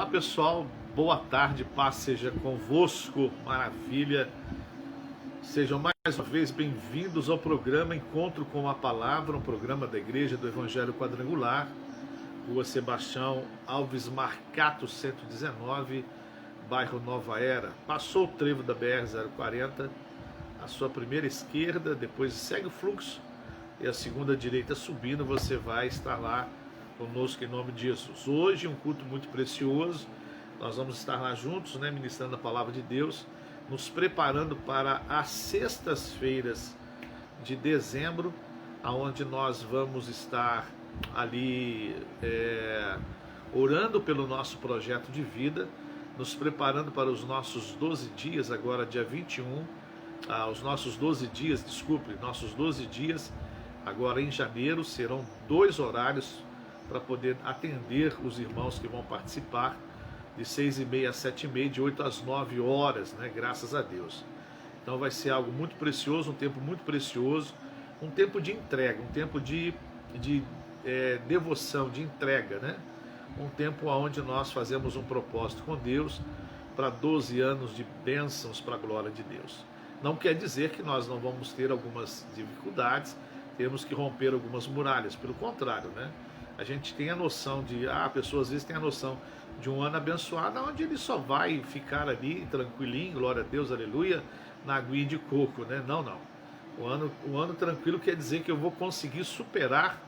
Olá pessoal, boa tarde, paz seja convosco, maravilha. Sejam mais uma vez bem-vindos ao programa Encontro com a Palavra, um programa da Igreja do Evangelho Quadrangular, Rua Sebastião Alves Marcato 119, bairro Nova Era. Passou o trevo da BR-040, a sua primeira esquerda, depois segue o fluxo e a segunda direita subindo, você vai estar lá conosco em nome de Jesus. Hoje um culto muito precioso, nós vamos estar lá juntos, ministrando a palavra de Deus, nos preparando para as sextas-feiras de dezembro, aonde nós vamos estar ali orando pelo nosso projeto de vida, nos preparando para os nossos 12 dias, agora dia 21, nossos 12 dias, agora em janeiro, serão 2 horários para poder atender os irmãos que vão participar, de 6h30 às 7h30, de 8 às 9 horas, graças a Deus. Então vai ser algo muito precioso, um tempo muito precioso, um tempo de entrega, um tempo de devoção, de entrega, um tempo onde nós fazemos um propósito com Deus para 12 anos de bênçãos para a glória de Deus. Não quer dizer que nós não vamos ter algumas dificuldades, temos que romper algumas muralhas, pelo contrário, A gente tem a noção de, a pessoa às vezes tem a noção de um ano abençoado, onde ele só vai ficar ali tranquilinho, glória a Deus, aleluia, na aguinha de coco, Não. O ano tranquilo quer dizer que eu vou conseguir superar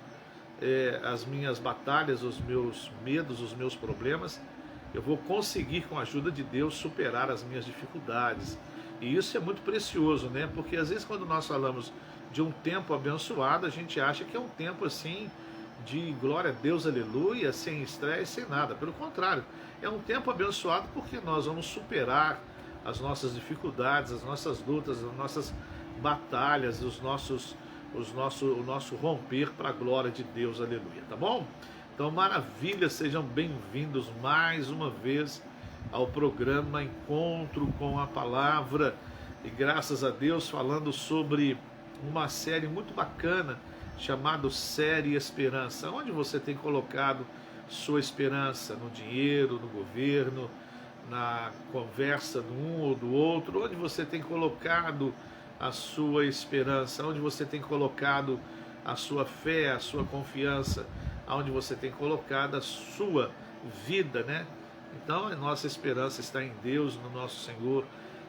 as minhas batalhas, os meus medos, os meus problemas. Eu vou conseguir, com a ajuda de Deus, superar as minhas dificuldades. E isso é muito precioso, Porque às vezes quando nós falamos de um tempo abençoado, a gente acha que é um tempo assim, de glória a Deus, aleluia, sem estresse, sem nada. Pelo contrário, é um tempo abençoado porque nós vamos superar as nossas dificuldades, as nossas lutas, as nossas batalhas, o nosso romper para a glória de Deus, aleluia, tá bom? Então, maravilha, sejam bem-vindos mais uma vez ao programa Encontro com a Palavra, e graças a Deus falando sobre uma série muito bacana, chamado Série Esperança, onde você tem colocado sua esperança no dinheiro, no governo, na conversa do um ou do outro, onde você tem colocado a sua esperança, onde você tem colocado a sua fé, a sua confiança, onde você tem colocado a sua vida, Então a nossa esperança está em Deus, no nosso Senhor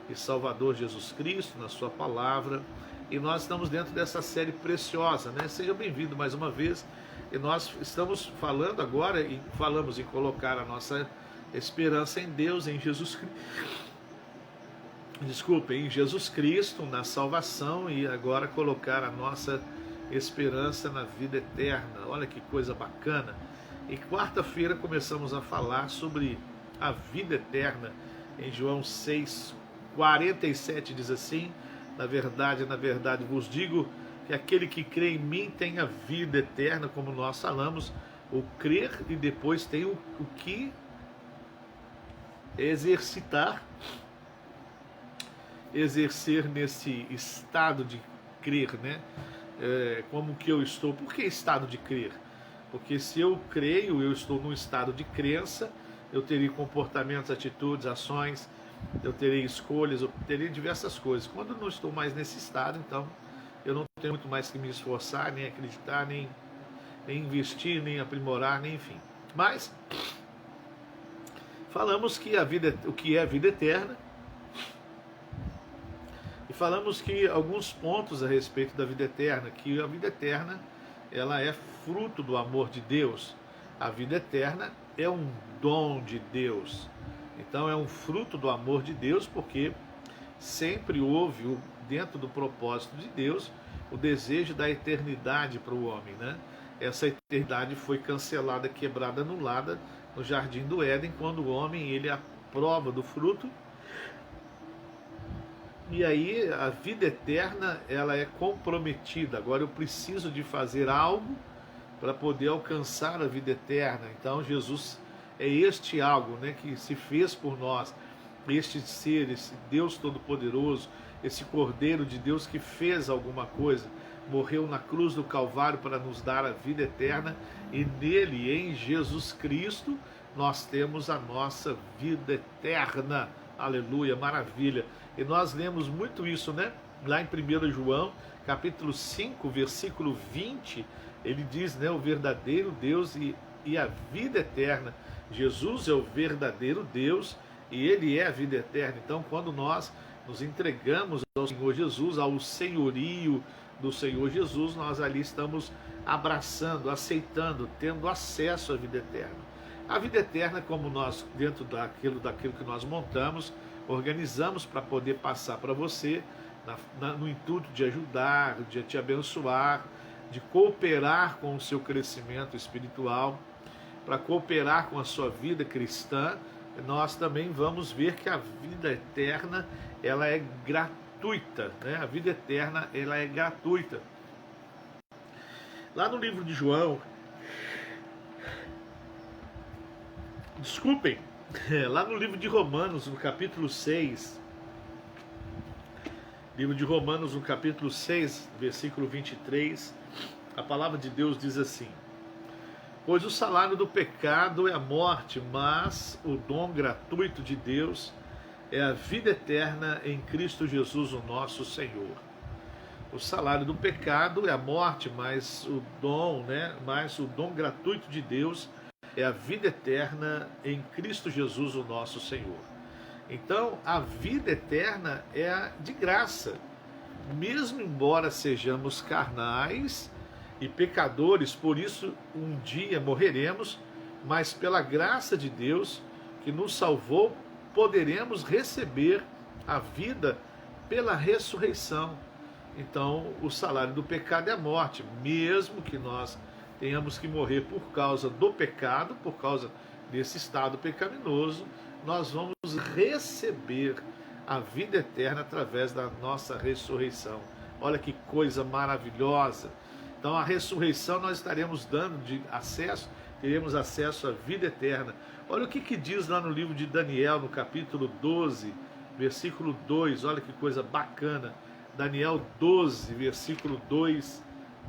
e Salvador Jesus Cristo, na sua palavra. E nós estamos dentro dessa série preciosa, Seja bem-vindo mais uma vez. E nós estamos falando agora, e falamos em colocar a nossa esperança em Deus, em Jesus Cristo. Em Jesus Cristo, na salvação, e agora colocar a nossa esperança na vida eterna. Olha que coisa bacana. E quarta-feira começamos a falar sobre a vida eterna. Em João 6:47 diz assim: na verdade vos digo que aquele que crê em mim tem a vida eterna, como nós falamos, o crer e depois tem o que exercer nesse estado de crer, como que eu estou. Por que estado de crer? Porque se eu creio, eu estou num estado de crença, eu terei comportamentos, atitudes, ações, eu terei escolhas, eu terei diversas coisas. Quando eu não estou mais nesse estado, então eu não tenho muito mais que me esforçar, nem acreditar, nem investir, nem aprimorar, nem enfim. Mas falamos que o que é a vida eterna, e falamos que alguns pontos a respeito da vida eterna, que a vida eterna ela é fruto do amor de Deus. A vida eterna é um dom de Deus. Então é um fruto do amor de Deus, porque sempre houve dentro do propósito de Deus o desejo da eternidade para o homem, Essa eternidade foi cancelada, quebrada, anulada no Jardim do Éden, quando o homem ele aprova do fruto. E aí a vida eterna ela é comprometida. Agora eu preciso de fazer algo para poder alcançar a vida eterna. Então Jesus é este algo, que se fez por nós, este ser, esse Deus Todo-Poderoso, esse Cordeiro de Deus que fez alguma coisa, morreu na cruz do Calvário para nos dar a vida eterna, e nele, em Jesus Cristo, nós temos a nossa vida eterna. Aleluia, maravilha. E nós lemos muito isso, né? Lá em 1 João, capítulo 5, versículo 20, ele diz, né, o verdadeiro Deus e a vida eterna. Jesus é o verdadeiro Deus e ele é a vida eterna. Então, quando nós nos entregamos ao Senhor Jesus, ao senhorio do Senhor Jesus, nós ali estamos abraçando, aceitando, tendo acesso à vida eterna. A vida eterna, como nós, dentro daquilo que nós montamos, organizamos para poder passar para você, no intuito de ajudar, de te abençoar, de cooperar com o seu crescimento espiritual, para cooperar com a sua vida cristã. Nós também vamos ver que a vida eterna, ela é gratuita, né? A vida eterna, ela é gratuita. Lá no livro de João, desculpem, lá no livro de Romanos, no capítulo 6, livro de Romanos, no capítulo 6, versículo 23, a palavra de Deus diz assim: pois o salário do pecado é a morte, mas o dom gratuito de Deus é a vida eterna em Cristo Jesus, o nosso Senhor. O salário do pecado é a morte, mas o dom gratuito de Deus é a vida eterna em Cristo Jesus, o nosso Senhor. Então, a vida eterna é de graça. Mesmo embora sejamos carnais e pecadores, por isso um dia morreremos, mas pela graça de Deus que nos salvou, poderemos receber a vida pela ressurreição. Então, o salário do pecado é a morte, mesmo que nós tenhamos que morrer por causa do pecado, por causa desse estado pecaminoso, nós vamos receber a vida eterna através da nossa ressurreição. Olha que coisa maravilhosa! Então, a ressurreição nós estaremos dando teremos acesso à vida eterna. Olha o que diz lá no livro de Daniel, no capítulo 12, versículo 2. Olha que coisa bacana. Daniel 12, versículo 2.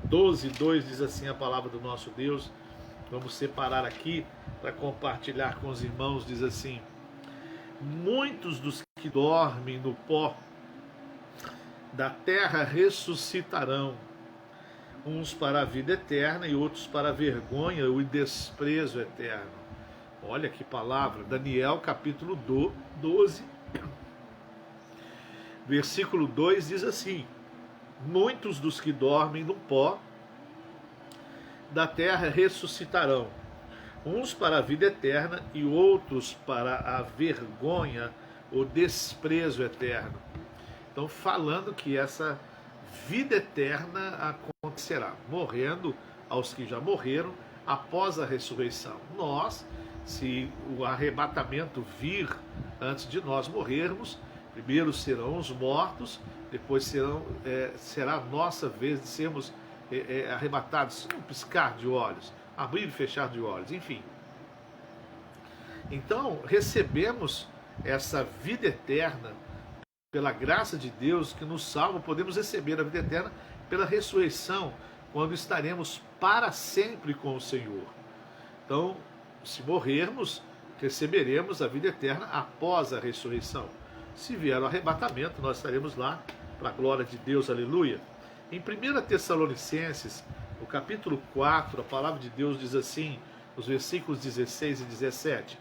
12, 2 diz assim a palavra do nosso Deus. Vamos separar aqui para compartilhar com os irmãos. Diz assim: muitos dos que dormem no pó da terra ressuscitarão, uns para a vida eterna e outros para a vergonha e desprezo eterno. Olha que palavra. Daniel capítulo 12, versículo 2 diz assim: muitos dos que dormem no pó da terra ressuscitarão, uns para a vida eterna e outros para a vergonha, o desprezo eterno. Então, falando que essa vida eterna acontecerá, morrendo aos que já morreram após a ressurreição. Nós, se o arrebatamento vir antes de nós morrermos, primeiro serão os mortos, depois será a nossa vez de sermos arrebatados, um piscar de olhos, abrir e fechar de olhos, enfim. Então, recebemos essa vida eterna pela graça de Deus que nos salva. Podemos receber a vida eterna pela ressurreição, quando estaremos para sempre com o Senhor. Então, se morrermos, receberemos a vida eterna após a ressurreição. Se vier o arrebatamento, nós estaremos lá para a glória de Deus, aleluia. Em 1 Tessalonicenses, no capítulo 4, a palavra de Deus diz assim, nos versículos 16 e 17.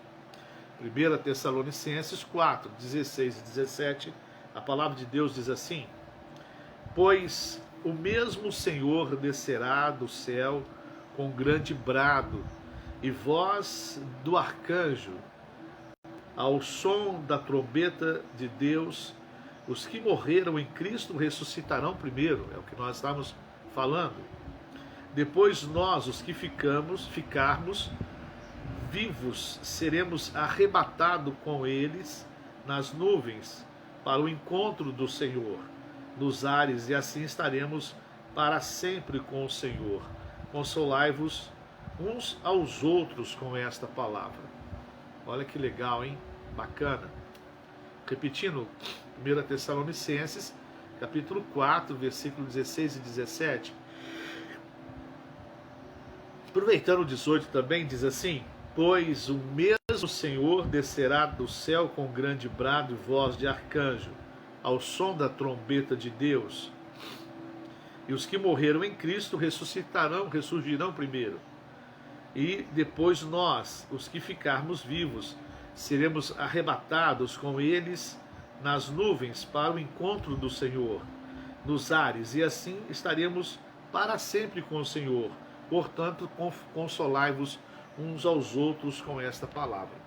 1 Tessalonicenses 4, 16 e 17, a palavra de Deus diz assim: pois o mesmo Senhor descerá do céu com grande brado e voz do arcanjo, ao som da trombeta de Deus. Os que morreram em Cristo ressuscitarão primeiro, é o que nós estamos falando. Depois nós, os que ficarmos vivos, seremos arrebatados com eles nas nuvens para o encontro do Senhor nos ares, e assim estaremos para sempre com o Senhor. Consolai-vos uns aos outros com esta palavra. Olha que legal, hein? Bacana. Repetindo, 1 Tessalonicenses, capítulo 4, versículo 16 e 17. Aproveitando o 18 também, diz assim: Pois o mesmo Senhor descerá do céu com grande brado e voz de arcanjo, ao som da trombeta de Deus. E os que morreram em Cristo ressurgirão primeiro. E depois nós, os que ficarmos vivos, seremos arrebatados com eles nas nuvens para o encontro do Senhor, nos ares, e assim estaremos para sempre com o Senhor. Portanto, consolai-vos uns aos outros com esta palavra.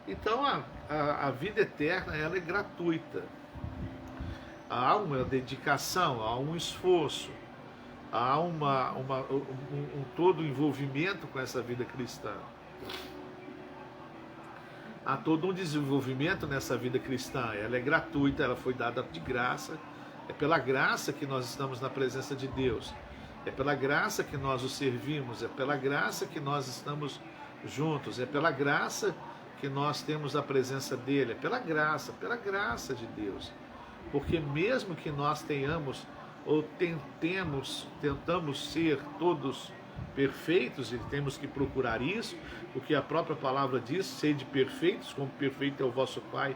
Então, a vida eterna, ela é gratuita. Há uma dedicação, há um esforço, há todo envolvimento com essa vida cristã. Há todo um desenvolvimento nessa vida cristã. Ela é gratuita, ela foi dada de graça. É pela graça que nós estamos na presença de Deus. É pela graça que nós o servimos. É pela graça que nós estamos juntos. É pela graça que nós temos a presença dele. É pela graça de Deus. Porque mesmo que nós tenhamos ou tentamos ser todos perfeitos, e temos que procurar isso, porque a própria palavra diz: sede perfeitos, como perfeito é o vosso Pai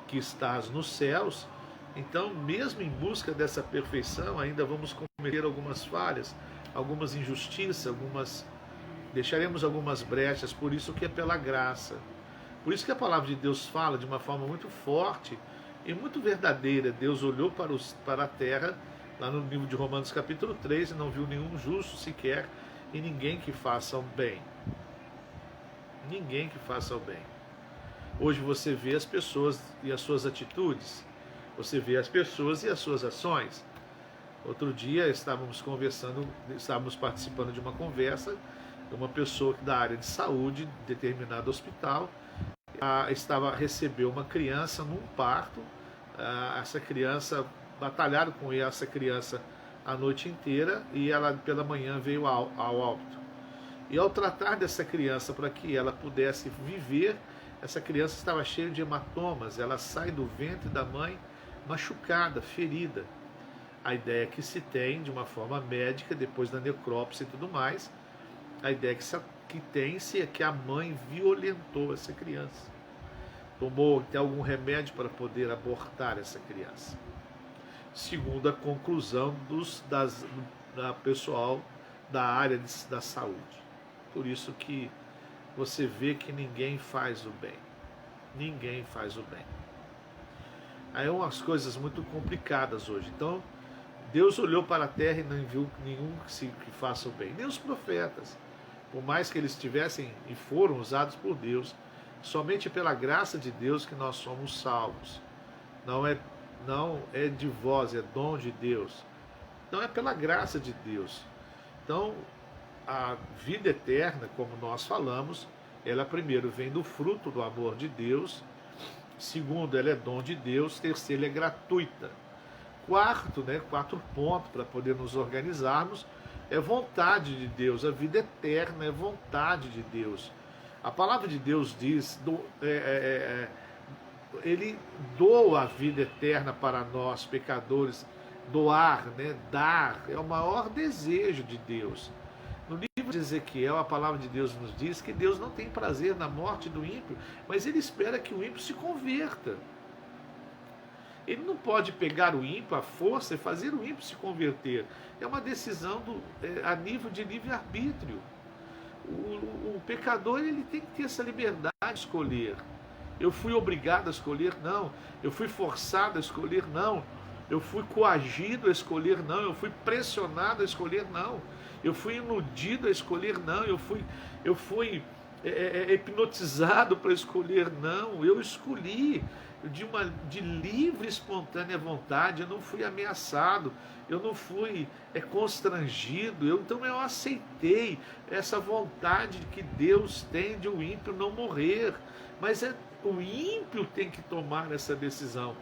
que estás nos céus. Então, mesmo em busca dessa perfeição, ainda vamos cometer algumas falhas, algumas injustiças, deixaremos algumas brechas. Por isso que é pela graça. Por isso que a palavra de Deus fala de uma forma muito forte e muito verdadeira. Deus olhou para a terra, lá no livro de Romanos capítulo 3, e não viu nenhum justo sequer, e ninguém que faça o bem. Ninguém que faça o bem. Hoje você vê as pessoas e as suas atitudes. Você vê as pessoas e as suas ações. Outro dia estávamos participando de uma conversa de uma pessoa da área de saúde, de determinado hospital, recebeu uma criança num parto. Essa criança, batalharam com essa criança a noite inteira, e ela pela manhã veio ao óbito. E ao tratar dessa criança para que ela pudesse viver, essa criança estava cheia de hematomas. Ela sai do ventre da mãe machucada, ferida. A ideia que se tem, de uma forma médica, depois da necrópsia e tudo mais, a ideia que tem-se é que a mãe violentou essa criança. Tomou até algum remédio para poder abortar essa criança. Segundo a conclusão da pessoal da área da saúde. Por isso que você vê que ninguém faz o bem. Ninguém faz o bem. Aí é umas coisas muito complicadas hoje. Então, Deus olhou para a terra e não viu nenhum que faça o bem. Nem os profetas. Por mais que eles tivessem e foram usados por Deus, somente pela graça de Deus que nós somos salvos. Não é de vós, é dom de Deus. Não é pela graça de Deus. Então, a vida eterna, como nós falamos, ela primeiro vem do fruto do amor de Deus. Segundo, ela é dom de Deus. Terceiro, ela é gratuita. Quatro pontos para poder nos organizarmos, é vontade de Deus. A vida eterna é vontade de Deus. A palavra de Deus diz, Ele doa a vida eterna para nós, pecadores. Doar, dar, é o maior desejo de Deus. No livro de Ezequiel, a palavra de Deus nos diz que Deus não tem prazer na morte do ímpio, mas Ele espera que o ímpio se converta. Ele não pode pegar o ímpio à força e fazer o ímpio se converter. É uma decisão a nível de livre-arbítrio. O pecador, ele tem que ter essa liberdade de escolher. Eu fui obrigado a escolher? Não. Eu fui forçado a escolher? Não. Eu fui coagido a escolher? Não. Eu fui pressionado a escolher? Não. Eu fui iludido a escolher? Não. Eu fui hipnotizado para escolher? Não. Eu escolhi de livre e espontânea vontade. Eu não fui ameaçado, eu não fui constrangido, então eu aceitei essa vontade que Deus tem de o ímpio não morrer. Mas o ímpio tem que tomar essa decisão.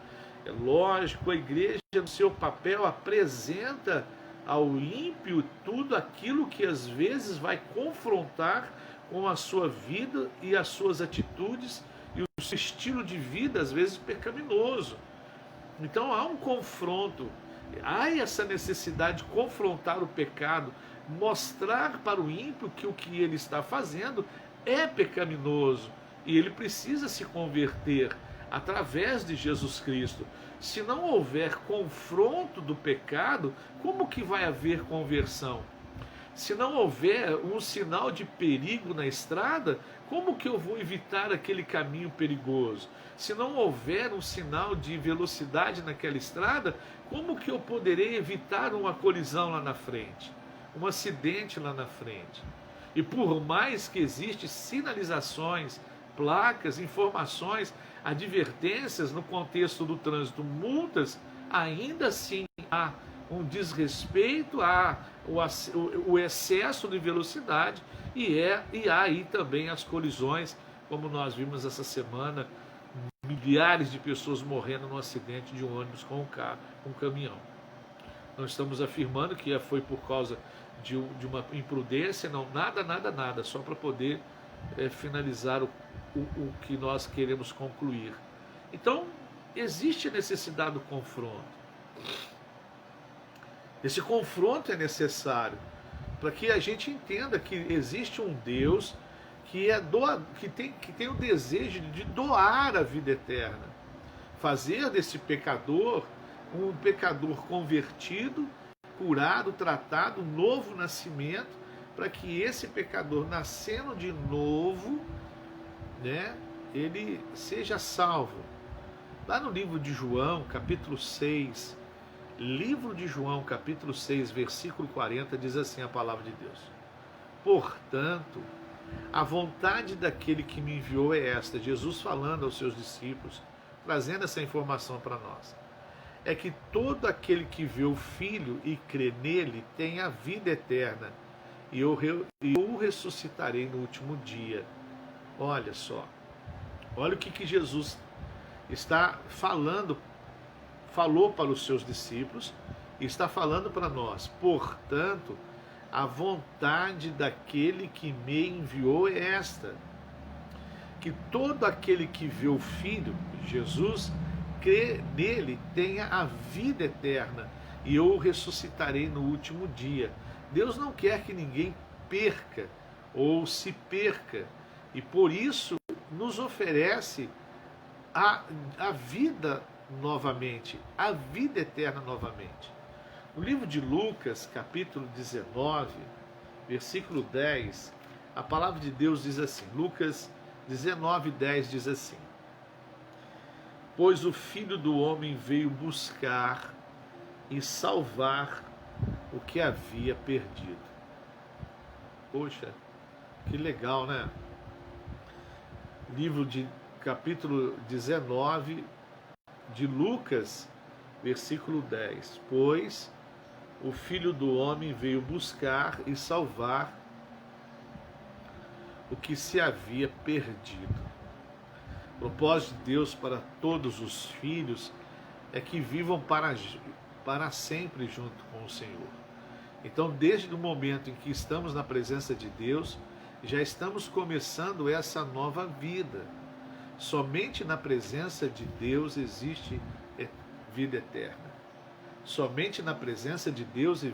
É lógico, a igreja no seu papel apresenta ao ímpio tudo aquilo que às vezes vai confrontar com a sua vida e as suas atitudes e o seu estilo de vida, às vezes pecaminoso. Então há um confronto, há essa necessidade de confrontar o pecado, mostrar para o ímpio que o que ele está fazendo é pecaminoso e ele precisa se converter através de Jesus Cristo. Se não houver confronto do pecado, como que vai haver conversão? Se não houver um sinal de perigo na estrada, como que eu vou evitar aquele caminho perigoso? Se não houver um sinal de velocidade naquela estrada, como que eu poderei evitar uma colisão lá na frente? Um acidente lá na frente? E por mais que existem sinalizações, placas, informações, advertências no contexto do trânsito, multas, ainda assim há um desrespeito, há o excesso de velocidade e há aí também as colisões, como nós vimos essa semana, milhares de pessoas morrendo num acidente de um ônibus com um caminhão. Não estamos afirmando que foi por causa de uma imprudência, não, nada, só para poder finalizar o que nós queremos concluir. Então, existe a necessidade do confronto. Esse confronto é necessário para que a gente entenda que existe um Deus que tem o desejo de doar a vida eterna, fazer desse pecador um pecador convertido, curado, tratado, um novo nascimento, para que esse pecador, nascendo de novo, né, ele seja salvo. Lá no livro de João, capítulo 6, livro de João, capítulo 6, versículo 40, diz assim a palavra de Deus: portanto, a vontade daquele que me enviou é esta, Jesus falando aos seus discípulos, trazendo essa informação para nós, é que todo aquele que vê o Filho e crê nele tem a vida eterna, e eu o ressuscitarei no último dia. Olha só, olha o que Jesus está falou para os seus discípulos e está falando para nós. Portanto, a vontade daquele que me enviou é esta, que todo aquele que vê o Filho, Jesus, crê nele, tenha a vida eterna, e eu o ressuscitarei no último dia. Deus não quer que ninguém perca ou se perca, e por isso nos oferece a vida novamente, a vida eterna novamente. No livro de Lucas, capítulo 19, versículo 10, a palavra de Deus diz assim, Lucas 19, 10 diz assim: pois o Filho do Homem veio buscar e salvar o que havia perdido. Poxa, que legal, né? Livro de capítulo 19 de Lucas, versículo 10. Pois o Filho do Homem veio buscar e salvar o que se havia perdido. O propósito de Deus para todos os filhos é que vivam para sempre junto com o Senhor. Então, desde o momento em que estamos na presença de Deus, já estamos começando essa nova vida. Somente na presença de Deus existe vida eterna. Somente na presença de Deus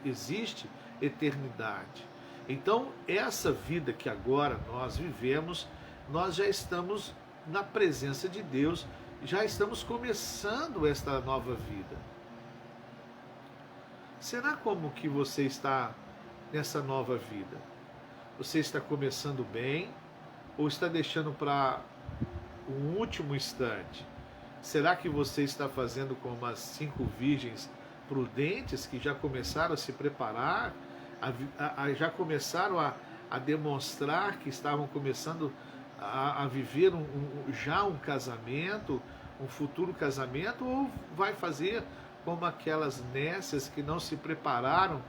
existe eternidade. Então, essa vida que agora nós vivemos, nós já estamos na presença de Deus, já estamos começando esta nova vida. Será como que você está nessa nova vida? Você está começando bem ou está deixando para um último instante? Será que você está fazendo como as 5 virgens prudentes que já começaram a se preparar, já começaram a demonstrar que estavam começando a viver já um casamento, um futuro casamento, ou vai fazer como aquelas nécias que não se prepararam,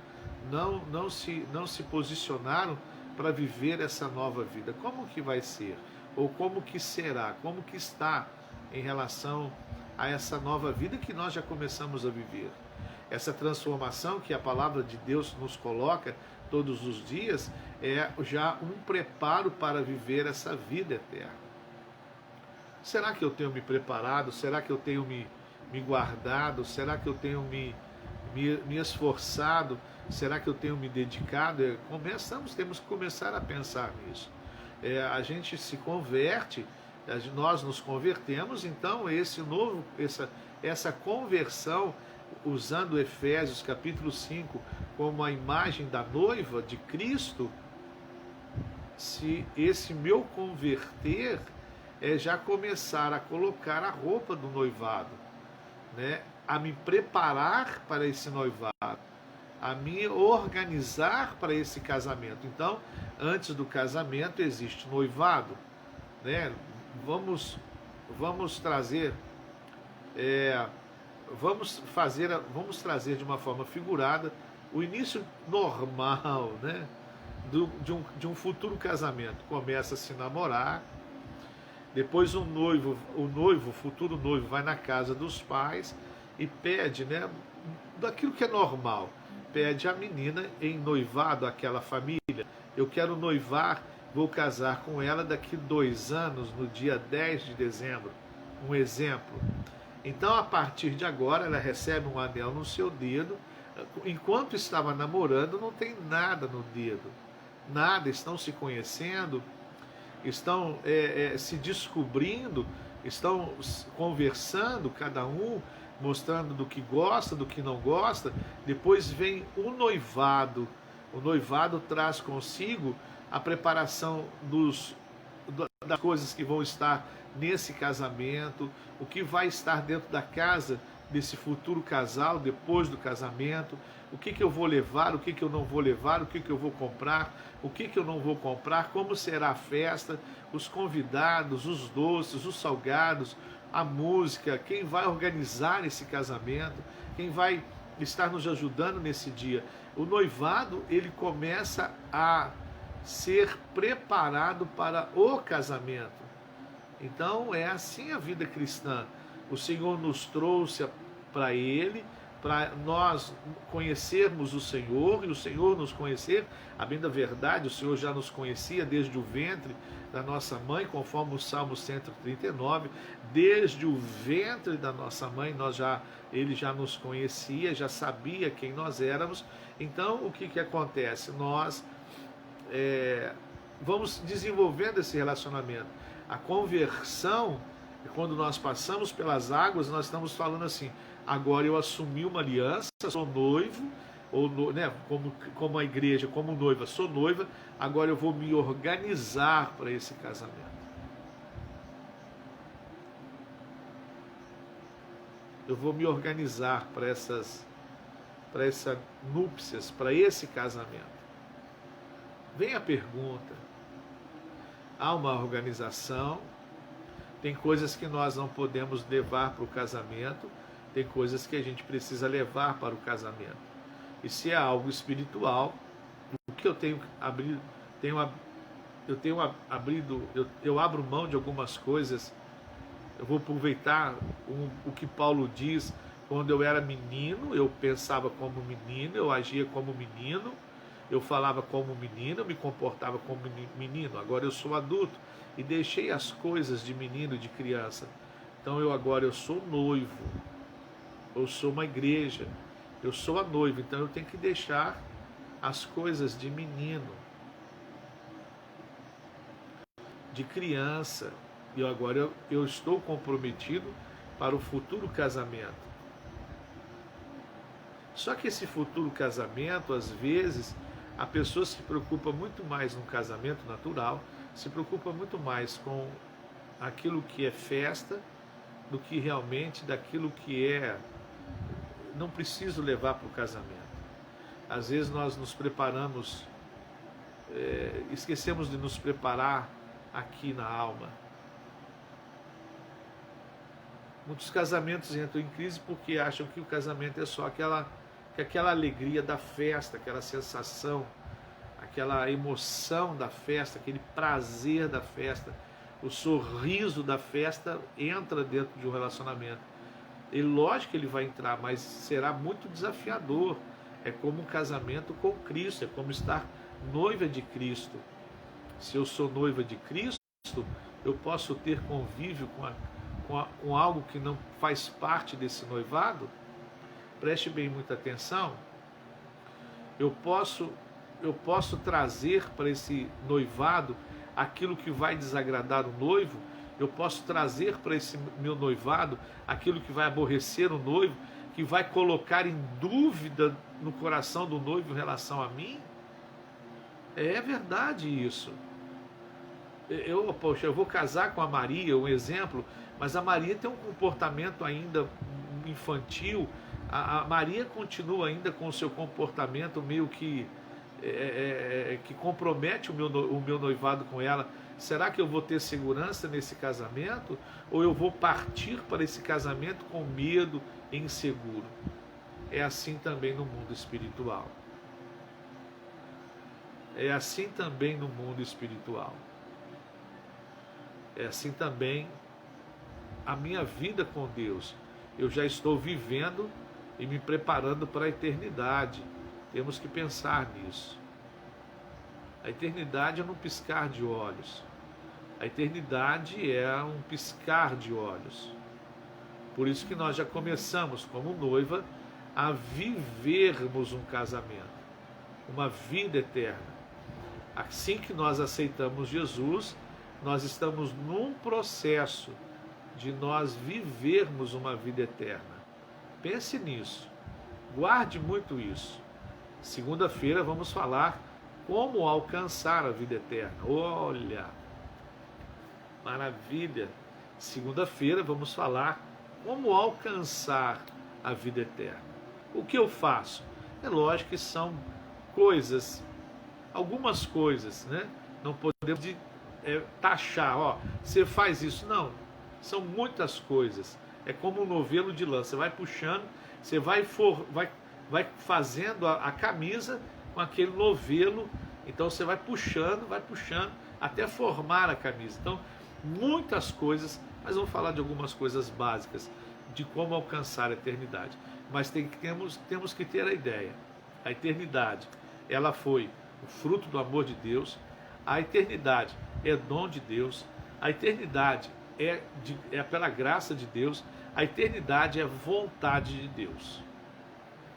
não se posicionaram para viver essa nova vida? Como que vai ser? Ou como que será? Como que está em relação a essa nova vida que nós já começamos a viver? Essa transformação que a palavra de Deus nos coloca todos os dias é já um preparo para viver essa vida eterna. Será que eu tenho me preparado? Será que eu tenho me guardado? Será que eu tenho me esforçado? Será que eu tenho me dedicado? Temos que começar a pensar nisso. A gente se converte, nós nos convertemos, então essa conversão, usando Efésios capítulo 5 como a imagem da noiva de Cristo, se esse meu converter é já começar a colocar a roupa do noivado, né? A me preparar para esse noivado, a me organizar para esse casamento. Então, antes do casamento existe noivado, né? Vamos trazer vamos trazer de uma forma figurada o início normal, né? De um futuro casamento. Começa a se namorar, depois o futuro noivo, vai na casa dos pais e pede, né, daquilo que é normal, pede a menina em noivado àquela família. Eu quero noivar, vou casar com ela daqui 2 anos, no dia 10 de dezembro. Um exemplo. Então, a partir de agora, ela recebe um anel no seu dedo. Enquanto estava namorando, não tem nada no dedo. Nada, estão se conhecendo, estão se descobrindo, estão conversando, cada um mostrando do que gosta, do que não gosta. Depois vem o noivado. O noivado traz consigo a preparação das coisas que vão estar nesse casamento, o que vai estar dentro da casa desse futuro casal depois do casamento, o que eu vou levar, o que eu não vou levar, o que eu vou comprar, o que eu não vou comprar, como será a festa, os convidados, os doces, os salgados, a música, quem vai organizar esse casamento, quem vai estar nos ajudando nesse dia. O noivado, ele começa a ser preparado para o casamento. Então é assim a vida cristã. O Senhor nos trouxe para Ele, para nós conhecermos o Senhor e o Senhor nos conhecer. A bem da verdade, o Senhor já nos conhecia desde o ventre da nossa mãe, conforme o Salmo 139. Desde o ventre da nossa mãe, Ele já nos conhecia, já sabia quem nós éramos. Então, o que acontece? Nós vamos desenvolvendo esse relacionamento. A conversão, quando nós passamos pelas águas, nós estamos falando assim: agora eu assumi uma aliança, sou noivo, né, como a igreja, como noiva, sou noiva, agora eu vou me organizar para esse casamento. Eu vou me organizar para essas núpcias, para esse casamento. Vem a pergunta: há uma organização, tem coisas que nós não podemos levar para o casamento, tem coisas que a gente precisa levar para o casamento. E se é algo espiritual, o que eu tenho abrido, eu abro mão de algumas coisas. Eu vou aproveitar o que Paulo diz: quando eu era menino, eu pensava como menino, eu agia como menino, eu falava como menino, eu me comportava como menino. Agora eu sou adulto e deixei as coisas de menino, de criança. Então agora eu sou noivo, eu sou uma igreja, eu sou a noiva. Então eu tenho que deixar as coisas de menino, de criança. E agora eu estou comprometido para o futuro casamento. Só que esse futuro casamento, às vezes, a pessoa se preocupa muito mais no casamento natural, se preocupa muito mais com aquilo que é festa, do que realmente daquilo que não preciso levar para o casamento. Às vezes nós nos preparamos, esquecemos de nos preparar aqui na alma. Muitos casamentos entram em crise porque acham que o casamento é só aquela alegria da festa, aquela sensação, aquela emoção da festa, aquele prazer da festa, o sorriso da festa entra dentro de um relacionamento. E lógico que ele vai entrar, mas será muito desafiador. É como um casamento com Cristo, é como estar noiva de Cristo. Se eu sou noiva de Cristo, eu posso ter convívio com algo que não faz parte desse noivado. Preste bem muita atenção. Eu posso trazer para esse noivado aquilo que vai desagradar o noivo, eu posso trazer para esse meu noivado aquilo que vai aborrecer o noivo, que vai colocar em dúvida no coração do noivo em relação a mim? É verdade isso. Poxa, eu vou casar com a Maria, um exemplo, mas a Maria tem um comportamento ainda infantil, a Maria continua ainda com o seu comportamento meio que que compromete o meu noivado com ela. Será que eu vou ter segurança nesse casamento? Ou eu vou partir para esse casamento com medo e inseguro? É assim também no mundo espiritual. É assim também no mundo espiritual. É assim também a minha vida com Deus. Eu já estou vivendo e me preparando para a eternidade. Temos que pensar nisso. A eternidade é num piscar de olhos. A eternidade é um piscar de olhos. Por isso que nós já começamos, como noiva, a vivermos um casamento, uma vida eterna. Assim que nós aceitamos Jesus, nós estamos num processo de nós vivermos uma vida eterna. Pense nisso. Guarde muito isso. Segunda-feira vamos falar como alcançar a vida eterna. Olha, maravilha! Segunda-feira vamos falar como alcançar a vida eterna. O que eu faço? É lógico que são coisas, algumas coisas, né? Não podemos taxar, ó, você faz isso. Não, são muitas coisas. É como um novelo de lã, você vai puxando, você vai fazendo a camisa com aquele novelo, então você vai puxando até formar a camisa. Então, muitas coisas, mas vamos falar de algumas coisas básicas de como alcançar a eternidade. Mas temos que ter a ideia. A eternidade, ela foi o fruto do amor de Deus. A eternidade é dom de Deus. A eternidade é pela graça de Deus. A eternidade é vontade de Deus.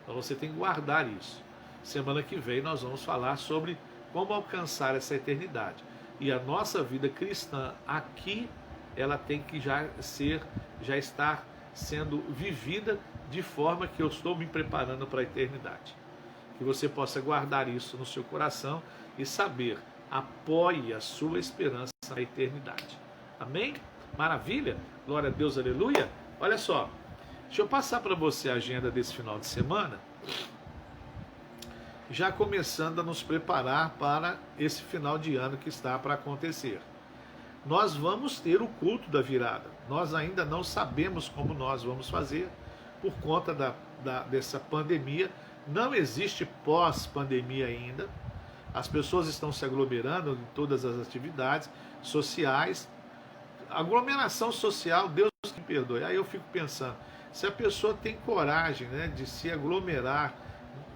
Então você tem que guardar isso. Semana que vem nós vamos falar sobre como alcançar essa eternidade. E a nossa vida cristã aqui, ela tem que já estar sendo vivida de forma que eu estou me preparando para a eternidade. Que você possa guardar isso no seu coração e saber, apoie a sua esperança na eternidade. Amém? Maravilha? Glória a Deus, aleluia. Olha só, deixa eu passar para você a agenda desse final de semana, já começando a nos preparar para esse final de ano que está para acontecer. Nós vamos ter o culto da virada. Nós ainda não sabemos como nós vamos fazer por conta dessa pandemia. Não existe pós-pandemia ainda. As pessoas estão se aglomerando em todas as atividades sociais. Aglomeração social, Deus que perdoe. Aí eu fico pensando, se a pessoa tem coragem, né, de se aglomerar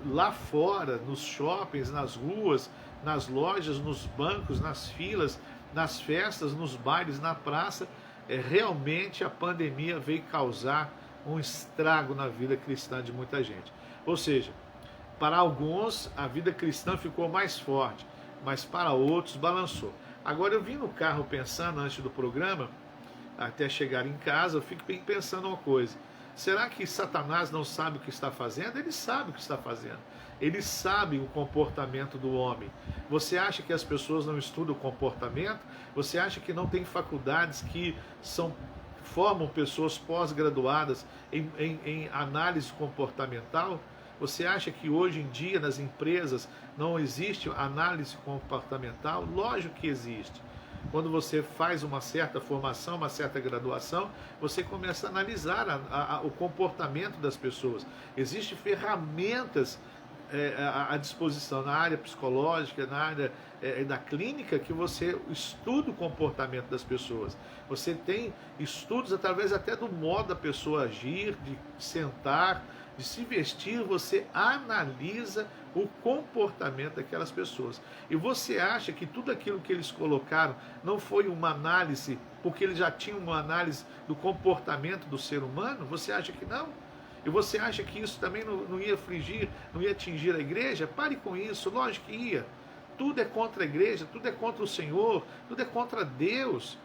lá fora, nos shoppings, nas ruas, nas lojas, nos bancos, nas filas, nas festas, nos bailes, na praça, realmente a pandemia veio causar um estrago na vida cristã de muita gente. Ou seja, para alguns a vida cristã ficou mais forte, mas para outros balançou. Agora eu vim no carro pensando antes do programa, até chegar em casa, eu fico pensando uma coisa. Será que Satanás não sabe o que está fazendo? Ele sabe o que está fazendo. Ele sabe o comportamento do homem. Você acha que as pessoas não estudam o comportamento? Você acha que não tem faculdades que formam pessoas pós-graduadas em análise comportamental? Você acha que hoje em dia nas empresas não existe análise comportamental? Lógico que existe. Quando você faz uma certa formação, uma certa graduação, você começa a analisar o comportamento das pessoas. Existem ferramentas à disposição na área psicológica, na área da clínica, que você estuda o comportamento das pessoas. Você tem estudos através até do modo da pessoa agir, de sentar, de se vestir, você analisa o comportamento daquelas pessoas. E você acha que tudo aquilo que eles colocaram não foi uma análise, porque eles já tinham uma análise do comportamento do ser humano? Você acha que não? E você acha que isso também não ia afligir, não ia atingir a igreja? Pare com isso, lógico que ia. tudo é contra a igreja, tudo é contra o Senhor, tudo é contra Deus.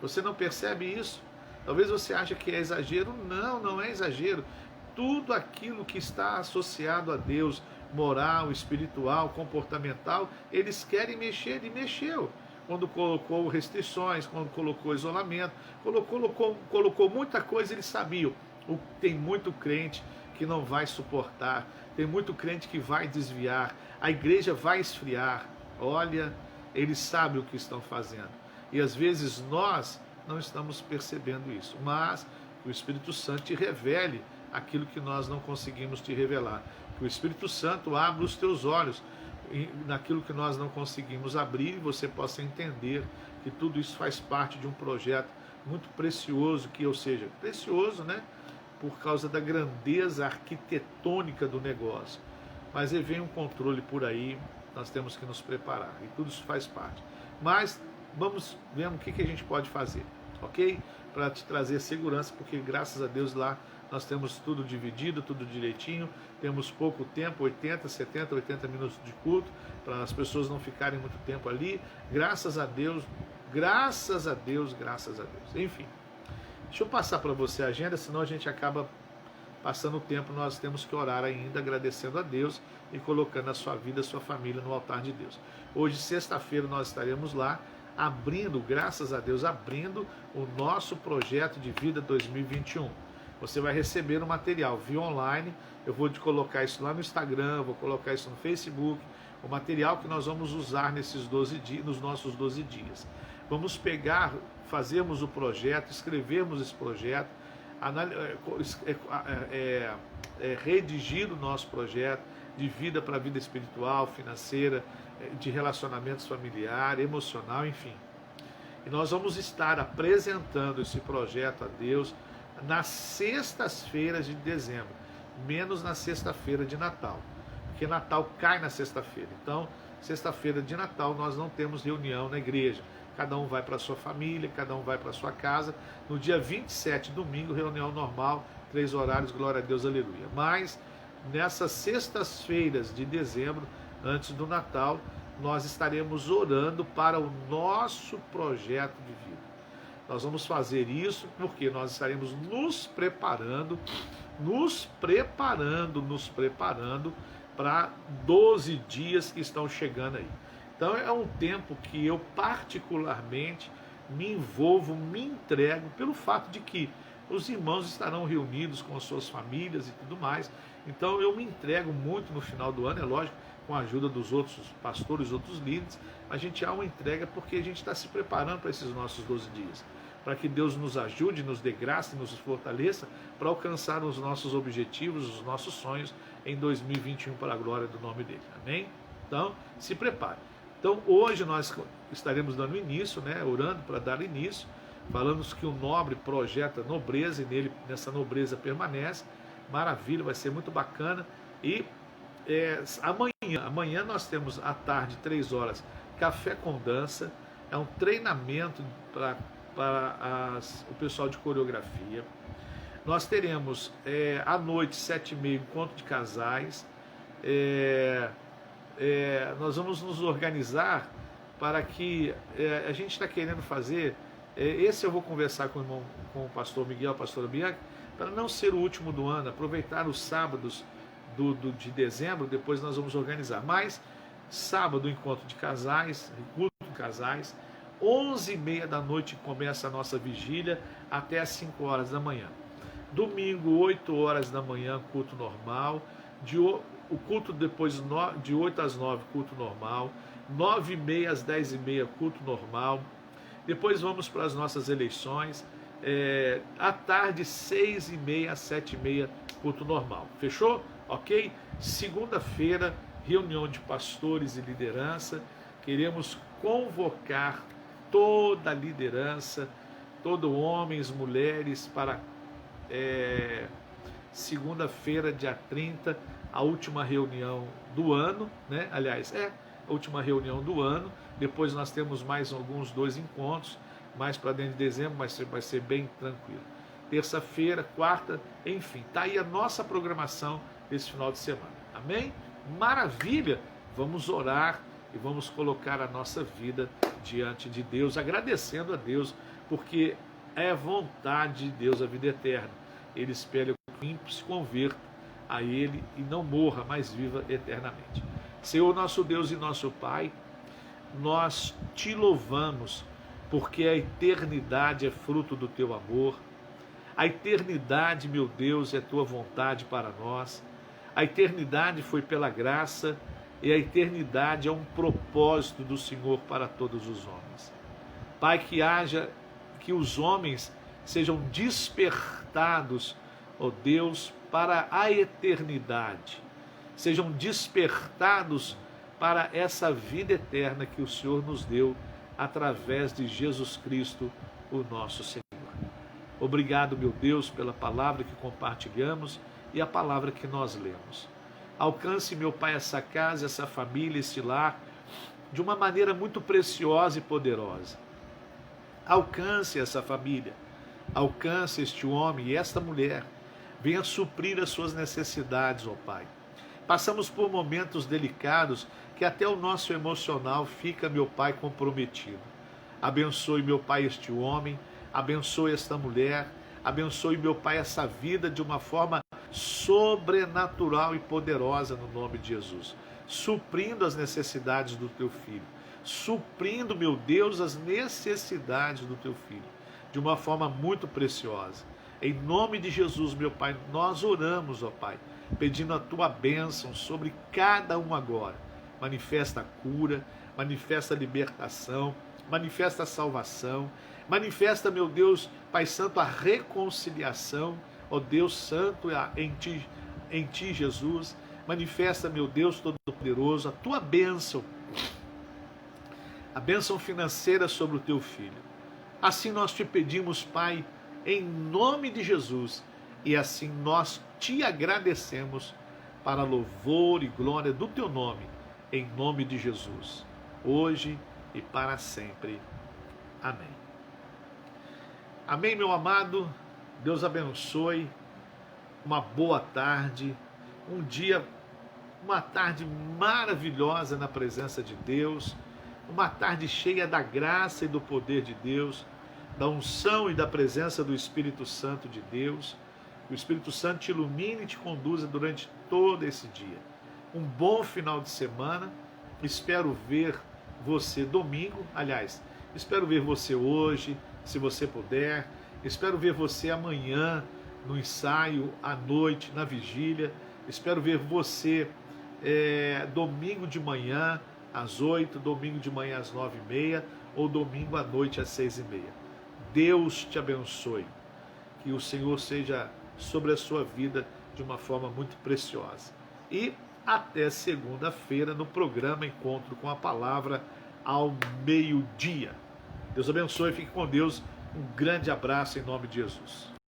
Você não percebe isso? Talvez você ache que é exagero. Não, não é exagero. Tudo aquilo que está associado a Deus, moral, espiritual, comportamental, eles querem mexer e mexeu. Quando colocou restrições, quando colocou isolamento, colocou muita coisa, eles sabiam. Tem muito crente que não vai suportar, tem muito crente que vai desviar, a igreja vai esfriar. Olha, eles sabem o que estão fazendo. E às vezes nós não estamos percebendo isso, mas que o Espírito Santo te revele aquilo que nós não conseguimos te revelar. Que o Espírito Santo abra os teus olhos naquilo que nós não conseguimos abrir, e você possa entender que tudo isso faz parte de um projeto muito precioso, precioso, né? Por causa da grandeza arquitetônica do negócio. Mas aí vem um controle por aí, nós temos que nos preparar, e tudo isso faz parte. Mas vamos ver o que a gente pode fazer, ok? Para te trazer segurança, porque graças a Deus lá nós temos tudo dividido, tudo direitinho, temos pouco tempo, 80, 70, 80 minutos de culto, para as pessoas não ficarem muito tempo ali. Graças a Deus, graças a Deus, graças a Deus. Enfim, deixa eu passar para você a agenda, senão a gente acaba passando o tempo. Nós temos que orar ainda, agradecendo a Deus e colocando a sua vida, a sua família no altar de Deus. Hoje, sexta-feira, nós estaremos lá, abrindo, graças a Deus, abrindo o nosso projeto de vida 2021. Você vai receber o material via online, eu vou te colocar isso lá no Instagram, vou colocar isso no Facebook, o material que nós vamos usar nesses 12 dias, nos nossos 12 dias. Vamos pegar, fazermos o projeto, escrevermos esse projeto, redigir o nosso projeto de vida para a vida espiritual, financeira, de relacionamentos familiar, emocional, enfim. E nós vamos estar apresentando esse projeto a Deus nas sextas-feiras de dezembro, menos na sexta-feira de Natal, porque Natal cai na sexta-feira. Então, sexta-feira de Natal nós não temos reunião na igreja, cada um vai para a sua família, cada um vai para a sua casa. No dia 27, domingo, reunião normal, 3 horários, glória a Deus, aleluia. Mas nessas sextas-feiras de dezembro, antes do Natal, nós estaremos orando para o nosso projeto de vida. Nós vamos fazer isso porque nós estaremos nos preparando para 12 dias que estão chegando aí. Então é um tempo que eu particularmente me envolvo, me entrego, pelo fato de que os irmãos estarão reunidos com as suas famílias e tudo mais. Então eu me entrego muito no final do ano, é lógico, com a ajuda dos outros pastores, outros líderes. A gente há uma entrega porque a gente está se preparando para esses nossos 12 dias. Para que Deus nos ajude, nos dê graça e nos fortaleça para alcançar os nossos objetivos, os nossos sonhos em 2021 para a glória do nome dele. Amém? Então, se prepare. Então, hoje nós estaremos dando início, né, orando para dar início. Falamos que o nobre projeta nobreza e nele, nessa nobreza permanece. Maravilha, vai ser muito bacana. E amanhã nós temos à tarde, 3 horas, café com dança. É um treinamento para o pessoal de coreografia. Nós teremos à noite, 7h30, encontro de casais. Nós vamos nos organizar para que a gente está querendo fazer. Esse eu vou conversar com o pastor Miguel, a pastora Bianca, para não ser o último do ano, aproveitar os sábados de dezembro. Depois nós vamos organizar. Mas sábado, encontro de casais, culto de casais. 11h30 da noite começa a nossa vigília até às 5 horas da manhã. Domingo, 8 horas da manhã, culto normal. O culto depois de 8 às 9, culto normal. 9h30 às 10h30, culto normal. Depois vamos para as nossas eleições. À tarde, 6h30 às 7h30, culto normal. Fechou? Ok? Segunda-feira, reunião de pastores e liderança. Queremos convocar toda a liderança, todo homens, mulheres, para segunda-feira, dia 30, a última reunião do ano, né? Aliás, a última reunião do ano. Depois nós temos mais alguns 2 encontros, mais para dentro de dezembro, mas vai ser bem tranquilo. Terça-feira, quarta, enfim, está aí a nossa programação desse final de semana. Amém? Maravilha! Vamos orar e vamos colocar a nossa vida diante de Deus, agradecendo a Deus, porque é vontade de Deus a vida eterna. Ele espera que o ímpio se converta a Ele e não morra, mas viva eternamente. Senhor, nosso Deus e nosso Pai, nós te louvamos, porque a eternidade é fruto do teu amor. A eternidade, meu Deus, é tua vontade para nós. A eternidade foi pela graça e a eternidade é um propósito do Senhor para todos os homens. Pai, que os homens sejam despertados, ó Deus, para a eternidade. Sejam despertados para essa vida eterna que o Senhor nos deu através de Jesus Cristo, o nosso Senhor. Obrigado, meu Deus, pela palavra que compartilhamos e a palavra que nós lemos. Alcance, meu Pai, essa casa, essa família, esse lar, de uma maneira muito preciosa e poderosa. Alcance essa família, alcance este homem e esta mulher. Venha suprir as suas necessidades, ó Pai. Passamos por momentos delicados que até o nosso emocional fica, meu Pai, comprometido. Abençoe, meu Pai, este homem, abençoe esta mulher, abençoe, meu Pai, essa vida de uma forma sobrenatural e poderosa no nome de Jesus, suprindo as necessidades do teu filho, suprindo, meu Deus, as necessidades do teu filho, de uma forma muito preciosa. Em nome de Jesus, meu Pai, nós oramos, ó Pai, pedindo a tua bênção sobre cada um agora. Manifesta a cura, manifesta a libertação, manifesta a salvação, manifesta, meu Deus, Pai Santo, a reconciliação, ó Deus Santo, em ti, Jesus. Manifesta, meu Deus Todo-Poderoso, a tua bênção, a bênção financeira sobre o teu filho. Assim nós te pedimos, Pai, em nome de Jesus, e assim nós te agradecemos para louvor e glória do teu nome, em nome de Jesus, hoje e para sempre. Amém. Amém, meu amado. Deus abençoe. Uma boa tarde, uma tarde maravilhosa na presença de Deus, uma tarde cheia da graça e do poder de Deus, da unção e da presença do Espírito Santo de Deus. Que o Espírito Santo te ilumine e te conduza durante todo esse dia. Um bom final de semana. Espero ver você domingo. Aliás, espero ver você hoje, se você puder. Espero ver você amanhã no ensaio, à noite, na vigília. Espero ver você domingo de manhã às 8, domingo de manhã às 9h30 ou domingo à noite às 6h30. Deus te abençoe. Que o Senhor seja sobre a sua vida de uma forma muito preciosa. E até segunda-feira no programa Encontro com a Palavra ao meio-dia. Deus abençoe, fique com Deus. Um grande abraço em nome de Jesus.